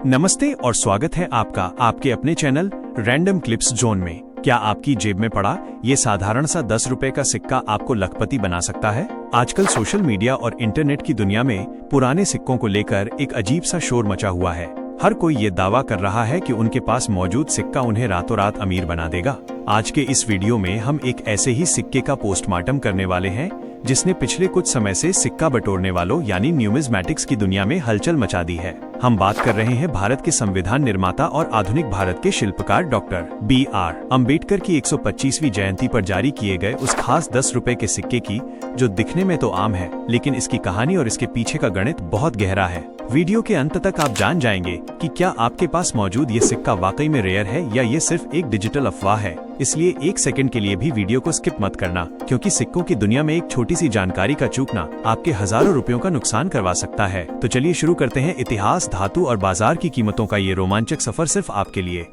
नमस्ते और स्वागत है आपका आपके अपने चैनल रैंडम क्लिप्स जोन में। क्या आपकी जेब में पड़ा ये साधारण सा 10 रुपए का सिक्का आपको लखपति बना सकता है? आजकल सोशल मीडिया और इंटरनेट की दुनिया में पुराने सिक्कों को लेकर एक अजीब सा शोर मचा हुआ है। हर कोई ये दावा कर रहा है कि उनके पास मौजूद सिक्का उन्हें रातों रात अमीर बना देगा। आज के इस वीडियो में हम एक ऐसे ही सिक्के का पोस्टमार्टम करने वाले हैं जिसने पिछले कुछ समय से सिक्का बटोरने वालों यानी न्यूमिज्मैटिक्स की दुनिया में हलचल मचा दी है। हम बात कर रहे हैं भारत के संविधान निर्माता और आधुनिक भारत के शिल्पकार डॉक्टर B.R. अम्बेडकर की 125वीं जयंती पर जारी किए गए उस खास 10 रुपए के सिक्के की, जो दिखने में तो आम है लेकिन इसकी कहानी और इसके पीछे का गणित बहुत गहरा है। वीडियो के अंत तक आप जान जाएंगे कि क्या आपके पास मौजूद ये सिक्का वाकई में रेयर है या ये सिर्फ एक डिजिटल अफवाह है। इसलिए एक सेकंड के लिए भी वीडियो को स्किप मत करना, क्योंकि सिक्कों की दुनिया में एक छोटी सी जानकारी का चूकना आपके हजारों रुपयों का नुकसान करवा सकता है। तो चलिए शुरू करते हैं इतिहास, धातु और बाजार की कीमतों का ये रोमांचक सफर सिर्फ आपके लिए।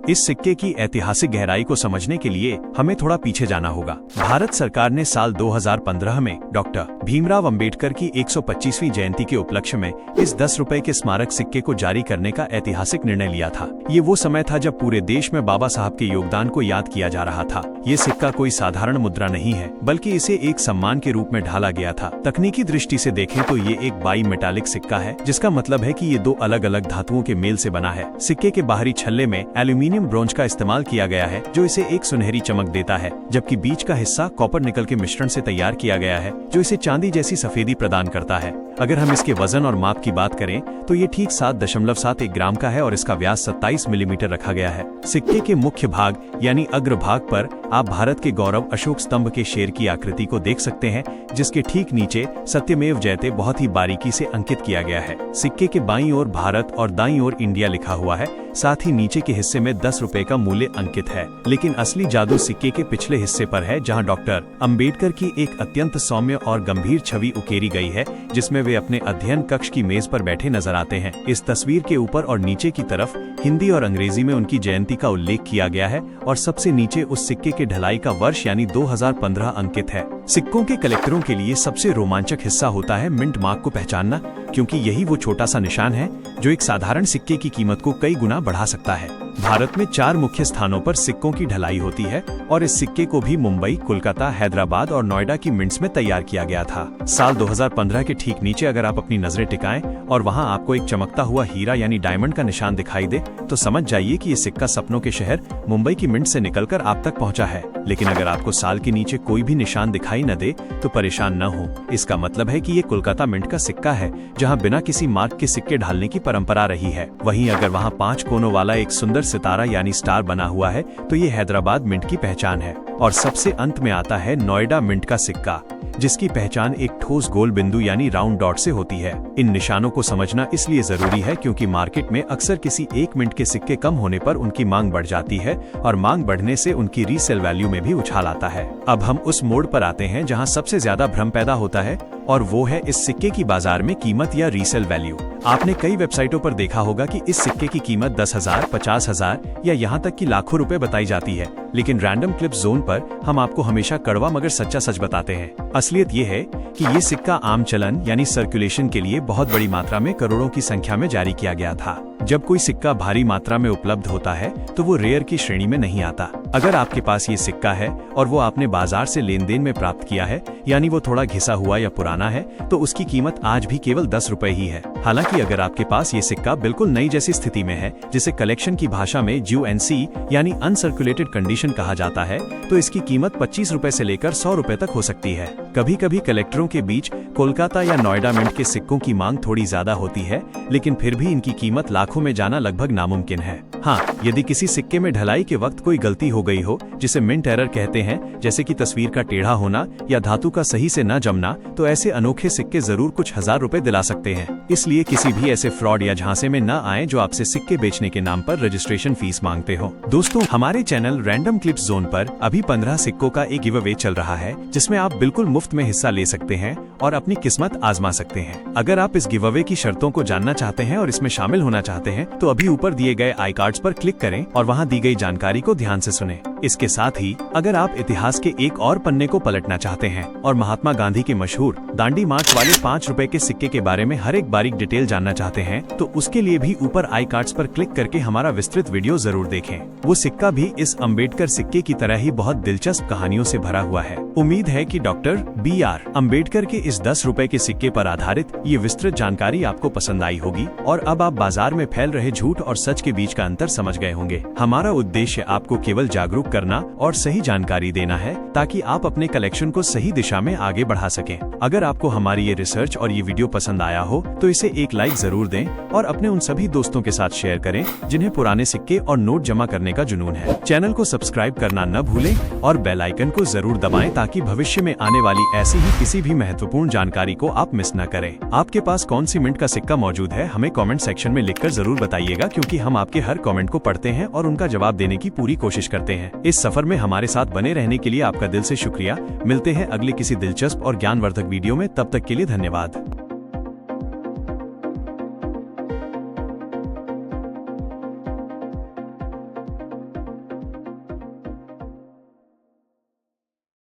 इस सिक्के की ऐतिहासिक गहराई को समझने के लिए हमें थोड़ा पीछे जाना होगा। भारत सरकार ने साल 2015 में डॉक्टर भीमराव अंबेडकर की 125वीं जयंती के उपलक्ष्य में इस 10 रुपए के स्मारक सिक्के को जारी करने का ऐतिहासिक निर्णय लिया था। ये वो समय था जब पूरे देश में बाबा साहब के योगदान को याद किया जा रहा था। ये सिक्का कोई साधारण मुद्रा नहीं है, बल्कि इसे एक सम्मान के रूप में ढाला गया था। तकनीकी दृष्टि से देखें तो ये एक बाई मेटालिक सिक्का है, जिसका मतलब है कि ये दो अलग अलग धातुओं के मेल से बना है। सिक्के के बाहरी छल्ले में एल्यूमिनियम ब्रोंज का इस्तेमाल किया गया है, जो इसे एक सुनहरी चमक देता है, जबकि बीच का हिस्सा कॉपर निकल के मिश्रण से तैयार किया गया है, जो इसे चांदी जैसी सफेदी प्रदान करता है। अगर हम इसके वजन और माप की बात करें तो ये ठीक 7.71 ग्राम का है और इसका व्यास 27 मिलीमीटर रखा गया है। सिक्के के मुख्य भाग यानी अग्रभाग पर आप भारत के गौरव अशोक स्तंभ के शेर की आकृति को देख सकते हैं, जिसके ठीक नीचे सत्यमेव जयते बहुत ही बारीकी से अंकित किया गया है। सिक्के के बाईं ओर भारत और दाईं ओर इंडिया लिखा हुआ है। साथ ही नीचे के हिस्से में 10 रुपए का मूल्य अंकित है। लेकिन असली जादू सिक्के के पिछले हिस्से पर है, जहां डॉक्टर अंबेडकर की एक अत्यंत सौम्य और गंभीर छवि उकेरी गई है, जिसमें वे अपने अध्ययन कक्ष की मेज पर बैठे नजर आते हैं। इस तस्वीर के ऊपर और नीचे की तरफ हिंदी और अंग्रेजी में उनकी जयंती का उल्लेख किया गया है और सबसे नीचे उस सिक्के के ढलाई का वर्ष यानी 2015 अंकित है। सिक्कों के कलेक्टरों के लिए सबसे रोमांचक हिस्सा होता है मिंट मार्क को पहचानना, क्योंकि यही वो छोटा सा निशान है जो एक साधारण सिक्के की कीमत को कई गुना बढ़ा सकता है। भारत में 4 मुख्य स्थानों पर सिक्कों की ढलाई होती है और इस सिक्के को भी मुंबई, कोलकाता, हैदराबाद और नोएडा की मिंट्स में तैयार किया गया था। साल 2015 के ठीक नीचे अगर आप अपनी नजरें टिकाएं और वहां आपको एक चमकता हुआ हीरा यानी डायमंड का निशान दिखाई दे, तो समझ जाइए कि ये सिक्का सपनों के शहर मुंबई की मिंट से निकलकर आप तक पहुंचा है। लेकिन अगर आपको साल के नीचे कोई भी निशान दिखाई न दे तो परेशान न हो। इसका मतलब है कि ये कोलकाता मिंट का सिक्का है, जहां बिना किसी मार्क के सिक्के ढालने की परंपरा रही है। वहीं अगर वहां 5 कोनों वाला एक सुंदर सितारा यानी स्टार बना हुआ है तो ये हैदराबाद मिंट की पहचान है। और सबसे अंत में आता है नोएडा मिंट का सिक्का, जिसकी पहचान एक ठोस गोल बिंदु यानी राउंड डॉट से होती है। इन निशानों को समझना इसलिए जरूरी है क्योंकि मार्केट में अक्सर किसी एक मिंट के सिक्के कम होने पर उनकी मांग बढ़ जाती है और मांग बढ़ने से उनकी रीसेल वैल्यू में भी उछाल आता है। अब हम उस मोड़ पर आते हैं जहां सबसे ज्यादा भ्रम पैदा होता है, और वो है इस सिक्के की बाजार में कीमत या रीसेल वैल्यू। आपने कई वेबसाइटों पर देखा होगा कि इस सिक्के की कीमत 10,000, 50,000 या यहाँ तक कि लाखों रुपए बताई जाती है, लेकिन रैंडम क्लिप्स जोन पर हम आपको हमेशा कड़वा मगर सच्चा सच बताते हैं। असलियत ये है कि ये सिक्का आम चलन यानी सर्कुलेशन के लिए बहुत बड़ी मात्रा में करोड़ों की संख्या में जारी किया गया था। जब कोई सिक्का भारी मात्रा में उपलब्ध होता है तो वो रेयर की श्रेणी में नहीं आता। अगर आपके पास ये सिक्का है और वो आपने बाजार से लेन देन में प्राप्त किया है, यानी वो थोड़ा घिसा हुआ या पुराना है, तो उसकी कीमत आज भी केवल 10 रुपए ही है। हालांकि अगर आपके पास ये सिक्का बिल्कुल नई जैसी स्थिति में है, जिसे कलेक्शन की भाषा में JUNC यानी अनसर्कुलेटेड कंडीशन कहा जाता है, तो इसकी कीमत 25 रुपए से लेकर 100 रुपए तक हो सकती है। कभी कभी कलेक्टरों के बीच कोलकाता या नोएडा मिंट के सिक्कों की मांग थोड़ी ज्यादा होती है, लेकिन फिर भी इनकी कीमत लाखों में जाना लगभग नामुमकिन है। हाँ, यदि किसी सिक्के में ढलाई के वक्त कोई गलती हो गई हो, जिसे मिंट एरर कहते हैं, जैसे कि तस्वीर का टेढ़ा होना या धातु का सही से न जमना, तो ऐसे अनोखे सिक्के जरूर कुछ हजार रुपए दिला सकते हैं। इसलिए किसी भी ऐसे फ्रॉड या झांसे में न आए जो आपसे सिक्के बेचने के नाम पर रजिस्ट्रेशन फीस मांगते हो। दोस्तों, हमारे चैनल रैंडम क्लिप्स जोन पर अभी 15 सिक्कों का एक गिव अवे चल रहा है, जिसमें आप बिल्कुल मुफ्त में हिस्सा ले सकते हैं और अपनी किस्मत आजमा सकते हैं। अगर आप इस गिव अवे की शर्तों को जानना चाहते हैं और इसमें शामिल होना चाहते हैं, तो अभी ऊपर दिए गए आई कार्ड्स पर क्लिक करें और वहां दी गई जानकारी को ध्यान से सुनें। इसके साथ ही अगर आप इतिहास के एक और पन्ने को पलटना चाहते हैं और महात्मा गांधी के मशहूर दांडी मार्च वाले 5 रुपए के सिक्के के बारे में हर एक बारीक डिटेल जानना चाहते हैं तो उसके लिए भी ऊपर आई कार्ड्स पर क्लिक करके हमारा विस्तृत वीडियो जरूर देखें। वो सिक्का भी इस अम्बेडकर सिक्के की तरह ही बहुत दिलचस्प कहानियों से भरा हुआ है। उम्मीद है कि डॉक्टर B.R. अम्बेडकर के इस 10 रुपए के सिक्के पर आधारित ये विस्तृत जानकारी आपको पसंद आई होगी और अब आप बाजार में फैल रहे झूठ और सच के बीच का अंतर समझ गए होंगे। हमारा उद्देश्य आपको केवल जागरूक करना और सही जानकारी देना है ताकि आप अपने कलेक्शन को सही दिशा में आगे बढ़ा सकें। अगर आपको हमारी ये रिसर्च और ये वीडियो पसंद आया हो तो इसे एक लाइक जरूर दें और अपने उन सभी दोस्तों के साथ शेयर करें जिन्हें पुराने सिक्के और नोट जमा करने का जुनून है। चैनल को सब्सक्राइब करना न भूलें और बेल आइकन को जरूर दबाएं ताकि भविष्य में आने वाली ऐसी ही किसी भी महत्वपूर्ण जानकारी को आप मिस न करें। आपके पास कौन सी मिंट का सिक्का मौजूद है हमें कमेंट सेक्शन में लिखकर जरूर बताइएगा, क्योंकि हम आपके हर कमेंट को पढ़ते हैं और उनका जवाब देने की पूरी कोशिश करते हैं। इस सफर में हमारे साथ बने रहने के लिए आपका दिल से शुक्रिया। मिलते हैं अगले किसी दिलचस्प और ज्ञानवर्धक वीडियो में, तब तक के लिए धन्यवाद।